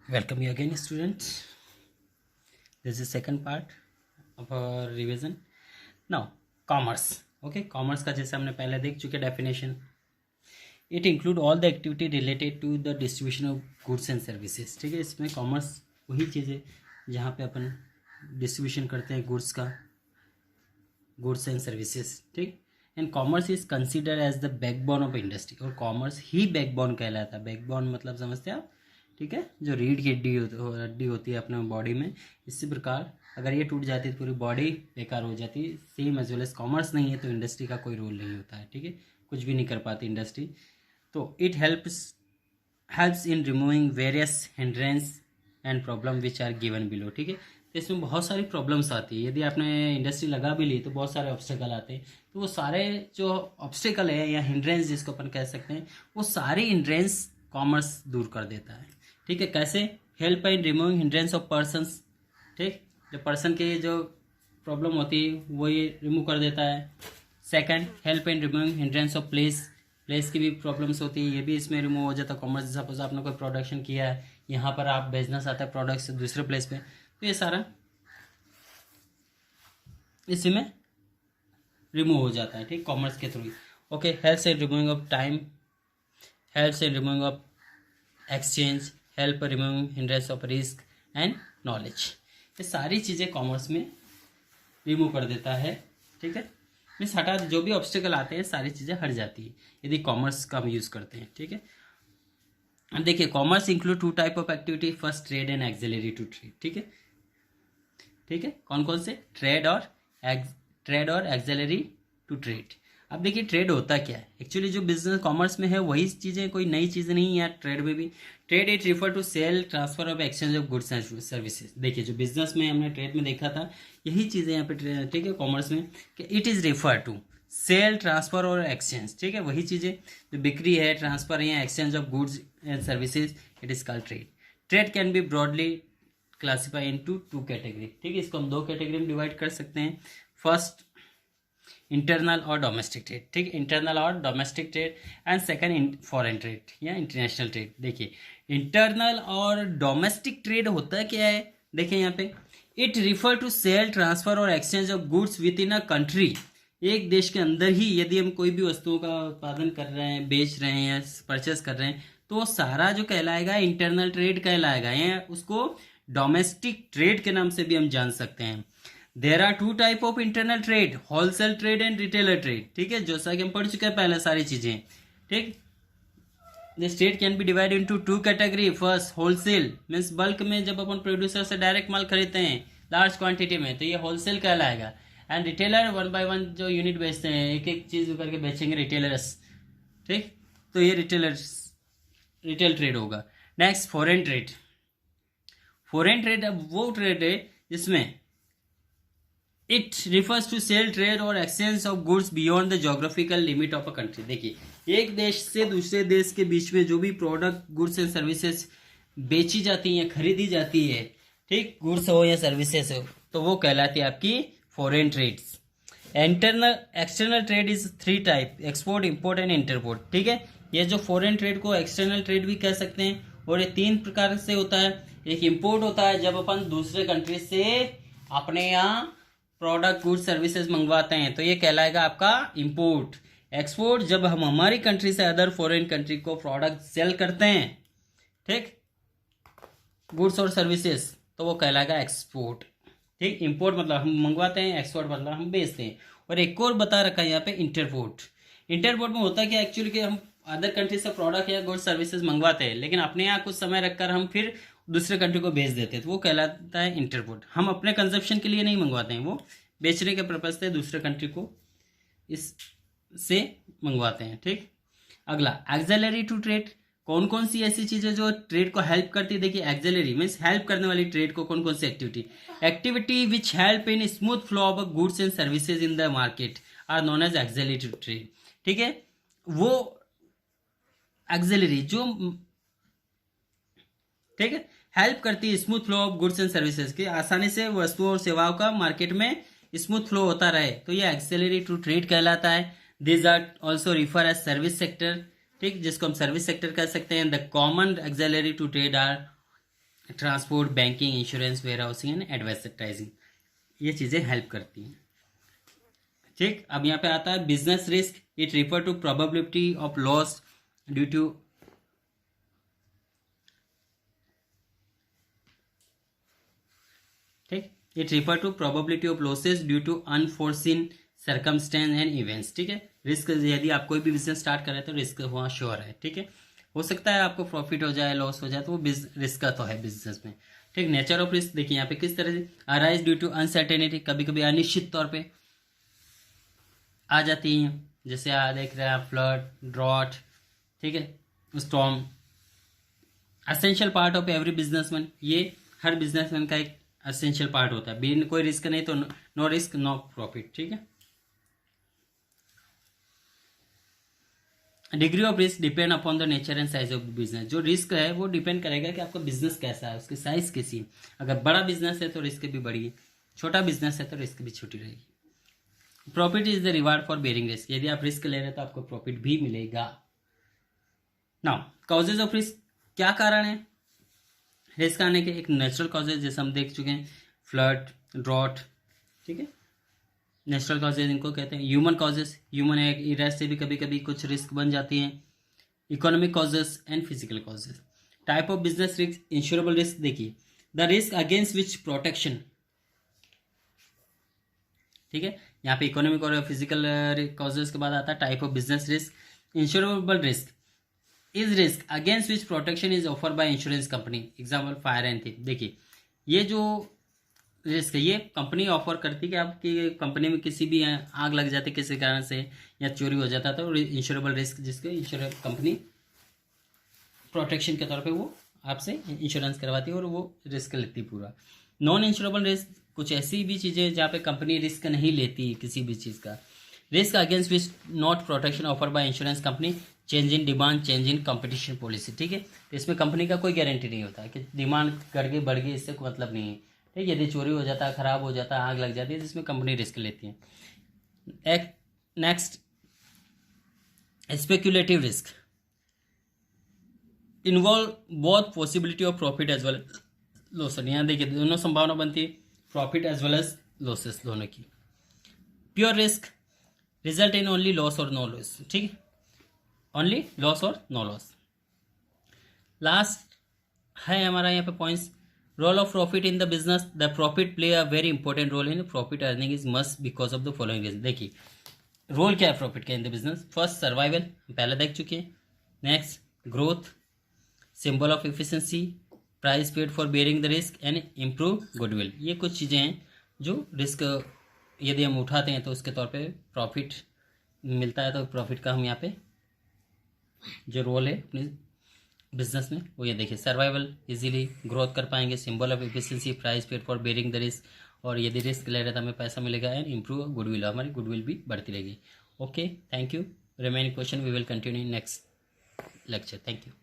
Welcome you again, students. This is second part of our revision. Now, commerce. Okay, commerce का जैसे हमने पहले देख चुके definition. It include all the activity related to the distribution of goods and services. ठीक है, इसमें commerce वही चीज़ है जहाँ पे अपन डिस्ट्रीब्यूशन करते हैं गुड्स का, गुड्स एंड सर्विसेज. ठीक. And commerce is consider as the backbone of industry. और कॉमर्स ही बैकबोन कहलाता है. बैकबोन मतलब समझते हैं आप. ठीक है, जो रीढ़ की हड्डी होती है अपने बॉडी में. इसी प्रकार अगर ये टूट जाती है तो पूरी बॉडी बेकार हो जाती है. Same as well as commerce नहीं है तो इंडस्ट्री का कोई रोल नहीं होता है. ठीक है, कुछ भी नहीं कर पाती इंडस्ट्री. तो it helps in removing various hindrance and problem which are given below. ठीक है, तो इसमें बहुत सारी प्रॉब्लम्स आती है. यदि आपने इंडस्ट्री लगा भी ली तो बहुत सारे ऑब्स्टेकल आते हैं. तो वो सारे जो ऑब्स्टेकल है या हिंड्रेंस जिसको अपन कह सकते हैं, वो सारे हिंड्रेंस कॉमर्स दूर कर देता है. ठीक है, कैसे? Help in removing hindrance of persons. ठीक, जो पर्सन की जो प्रॉब्लम होती है वो ये रिमूव कर देता है. Second, help in removing hindrance of place. Place की भी प्रॉब्लम्स होती है, ये भी इसमें रिमूव हो जाता है. कॉमर्स सपोज आपने कोई प्रोडक्शन किया है, यहाँ पर आप बिजनेस आता है प्रोडक्ट से दूसरे प्लेस पे, तो ये सारा इसी में रिमूव हो जाता है. ठीक, कॉमर्स के through. Okay, help in removing of time, help in removing of exchange, help removing hindrance of risk and knowledge. ये सारी चीज़ें कॉमर्स में रिमूव कर देता है. ठीक है, मीन्स हटा, जो भी ऑब्स्टिकल आते हैं सारी चीज़ें हट जाती है यदि कॉमर्स का हम यूज़ करते हैं. ठीक है, अब देखिए commerce include two type of activity. First, trade and ancillary to trade. ठीक है, ठीक है, कौन कौन से? ट्रेड और एक्सिलरी टू ट्रेड. अब देखिए ट्रेड होता क्या है एक्चुअली. जो बिजनेस कॉमर्स में है वही चीज़ें, कोई नई चीज़ नहीं है ट्रेड में भी. Trade it refer to sale, transfer of exchange of goods and services. देखिए जो बिजनेस में हमने ट्रेड में देखा था यही चीज़ें यहाँ पे. ठीक है, कॉमर्स में कि it is refer to sale, transfer और एक्सचेंज. ठीक है, वही चीज़ें जो बिक्री है, ट्रांसफर या exchange of goods and services, it is called trade. Trade can be broadly classify into two category. ठीक है, इसको हम दो कैटेगरी में डिवाइड कर सकते हैं. फर्स्ट, इंटरनल और डोमेस्टिक ट्रेड. ठीक, इंटरनल और domestic trade. And second, foreign trade या इंटरनेशनल ट्रेड. देखिए इंटरनल और डोमेस्टिक ट्रेड होता क्या है, देखिए यहाँ पे, it refer to sale, transfer और exchange of goods within a country. एक देश के अंदर ही यदि हम कोई भी वस्तुओं का उत्पादन कर रहे हैं, बेच रहे हैं या परचेस कर रहे हैं, तो वो सारा जो कहलाएगा इंटरनल ट्रेड कहलाएगा, या उसको डोमेस्टिक ट्रेड के नाम से भी हम जान सकते हैं. There are two type of internal trade, wholesale trade and retailer trade. ठीक है, जैसा कि हम पढ़ चुके हैं पहले सारी चीजें. ठीक, this trade can B divide into two category. First, wholesale means bulk में जब अपन प्रोड्यूसर से डायरेक्ट माल खरीदते हैं लार्ज क्वांटिटी में, तो ये होलसेल कहलाएगा. And retailer, one by one जो यूनिट बेचते हैं, एक एक चीज करके बेचेंगे, रिटेलर्स. ठीक, तो ये रिटेल ट्रेड होगा. Next, foreign trade. Foreign trade अब वो ट्रेड है जिसमें it refers to sale, trade और exchange of goods beyond the geographical limit of a country. देखिए एक देश से दूसरे देश के बीच में जो भी प्रोडक्ट, गुड्स एंड सर्विसेज बेची जाती हैं या खरीदी जाती है, ठीक, गुड्स हो या सर्विसेज हो, तो वो कहलाती है आपकी foreign trades. External trade is three type, export, import and entrepot. ठीक है, ये जो फॉरेन ट्रेड को एक्सटर्नल ट्रेड भी कह सकते हैं, और ये तीन प्रकार से होता है. एक इंपोर्ट होता है जब अपन दूसरे कंट्री से अपने यहाँ प्रोडक्ट, गुड्स, सर्विसेज मंगवाते हैं, तो ये कहलाएगा आपका इंपोर्ट. एक्सपोर्ट, जब हम हमारी कंट्री से अदर फॉरेन कंट्री को प्रोडक्ट सेल करते हैं, ठीक, गुड्स और सर्विसेज, तो वो कहलाएगा एक्सपोर्ट. ठीक, इंपोर्ट मतलब हम मंगवाते हैं, एक्सपोर्ट मतलब हम बेचते हैं. और एक और बता रखा है यहाँ पे इंटरपोर्ट. इंटरपोर्ट में होता है कि एक्चुअली कि हम अदर कंट्री से प्रोडक्ट या गुड्स सर्विसेज मंगवाते हैं, लेकिन अपने यहाँ कुछ समय रखकर हम फिर दूसरे कंट्री को बेच देते हैं, तो वो कहलाता है इंटरपोर्ट. हम अपने कंजप्शन के लिए नहीं मंगवाते हैं, वो बेचने के पर्पज से दूसरे कंट्री को इससे मंगवाते हैं. ठीक, अगला, एक्सिलरी टू ट्रेड. कौन कौन सी ऐसी चीजें जो ट्रेड को हेल्प करती है? देखिए एक्सिलरी मीन्स हेल्प करने वाली ट्रेड को कौन कौन सी activity which help in smooth flow of goods and services in the market are known as auxiliary to trade. ठीक है, वो एक्सिलरी जो, ठीक है, हेल्प करती है smooth flow of goods and services की, आसानी से वस्तुओं और सेवाओं का मार्केट में स्मूथ फ्लो होता रहे, तो ये एक्सिलरी टू ट्रेड कहलाता है. This are also refer as service sector. ठीक, जिसको हम सर्विस सेक्टर कह सकते हैं. The common ancillary to trade are transport, banking, insurance, warehousing and advertising, ये चीज़ें हेल्प करती हैं। ठीक, अब यहाँ पे आता है business risk. It refer to probability of loss due to ठीक, it refer to probability of losses due to unforeseen circumstance and events. ठीक है, रिस्क, यदि आप कोई भी बिजनेस स्टार्ट कर रहे हैं तो रिस्क वहाँ श्योर है। ठीक है, हो सकता है आपको प्रॉफिट हो जाए, लॉस हो जाए, तो वो रिस्क का तो है बिजनेस में। ठीक, नेचर ऑफ रिस्क देखिए यहाँ पे किस तरह से अराइज ड्यू टू अनसर्टेनिटी, कभी कभी अनिश्चित तौर पे आ जाती हैं, जैसे देख रहे हैं फ्लड, ड्रॉट, ठीक है, storm. Essential part of every businessman, ये हर बिजनेसमैन का एक असेंशियल पार्ट होता है। बिन कोई रिस्क नहीं तो नो रिस्क नो प्रॉफिट। ठीक है, degree of risk depend upon the nature and size of business. जो रिस्क है वो डिपेंड करेगा कि आपका बिजनेस कैसा है, उसकी साइज कैसी है। अगर बड़ा बिजनेस है तो रिस्क भी बड़ी है, छोटा बिजनेस है तो रिस्क भी छोटी रहेगी। Profit is the reward for bearing risk, यदि आप रिस्क ले रहे हैं तो आपको प्रॉफिट भी मिलेगा। नाउ कॉजेज ऑफ रिस्क, क्या कारण है रिस्क आने के? एक नेचुरल कॉजेज जैसे हम देख चुके हैं, फ्लड, ड्रॉट। ठीक है, नेचुरल कॉजेज इनको कहते हैं। ह्यूमन कॉजेज, ह्यूमन एरर से भी कभी कभी कुछ रिस्क बन जाती हैं। Economic causes and physical causes. Type of business risk, insurable risk देखिए, the risk against which protection. ठीक है, यहाँ पे इकोनॉमिक और फिजिकल कॉजेज के बाद आता है type of business risk. Insurable risk is risk against which protection is offer by insurance company, example fire and thief. देखिए, ये जो रिस्क है ये कंपनी ऑफर करती है कि आपकी कंपनी में किसी भी आग लग जाती किसी कारण से या चोरी हो जाता तो इंश्योरेबल रिस्क, जिसके इंश्योरेंस कंपनी प्रोटेक्शन के तौर पे वो आपसे इंश्योरेंस करवाती है और वो रिस्क लेती है पूरा। नॉन इंश्योरेबल रिस्क, कुछ ऐसी भी चीज़ें जहाँ पे कंपनी रिस्क नहीं लेती किसी भी चीज़ का। Risk against which not protection offer by insurance company, change in demand, change in competition policy. ठीक है, तो इसमें कंपनी का कोई गारंटी नहीं होता कि डिमांड बढ़ गई बढ़ गई, इससे कोई मतलब नहीं है। ठीक, यदि चोरी हो जाता है, ख़राब हो जाता है, आग लग जाती है, जिसमें कंपनी रिस्क लेती है। एक next, speculative risk involve both possibility of profit as well loss. यहाँ देखिए दोनों संभावना बनती है, profit as well as losses दोनों की। Pure risk result in only loss और नो लॉस। ठीक है, ओनली लॉस और नो लॉस। लास्ट है हमारा यहाँ पे points, role of profit in the business. The profit play a very important role in profit earning is must because of the following reason. देखिए role क्या है प्रॉफिट का in the business. First, survival, पहले देख चुके हैं। Next, growth, symbol of efficiency, price paid for bearing the risk and improve goodwill. ये कुछ चीज़ें हैं जो रिस्क यदि हम उठाते हैं तो उसके तौर पे प्रॉफिट मिलता है। तो प्रॉफिट का हम यहाँ पे जो रोल है अपने बिजनेस में वो ये देखिए, सर्वाइवल, इजीली ग्रोथ कर पाएंगे, symbol of efficiency, price paid for bearing the risk, और यदि रिस्क ले रहे तो हमें पैसा मिलेगा, एंड इम्प्रूव गुडविल, हमारी गुडविल भी बढ़ती रहेगी। Okay, thank you. Remaining question we will continue in next lecture. Thank you.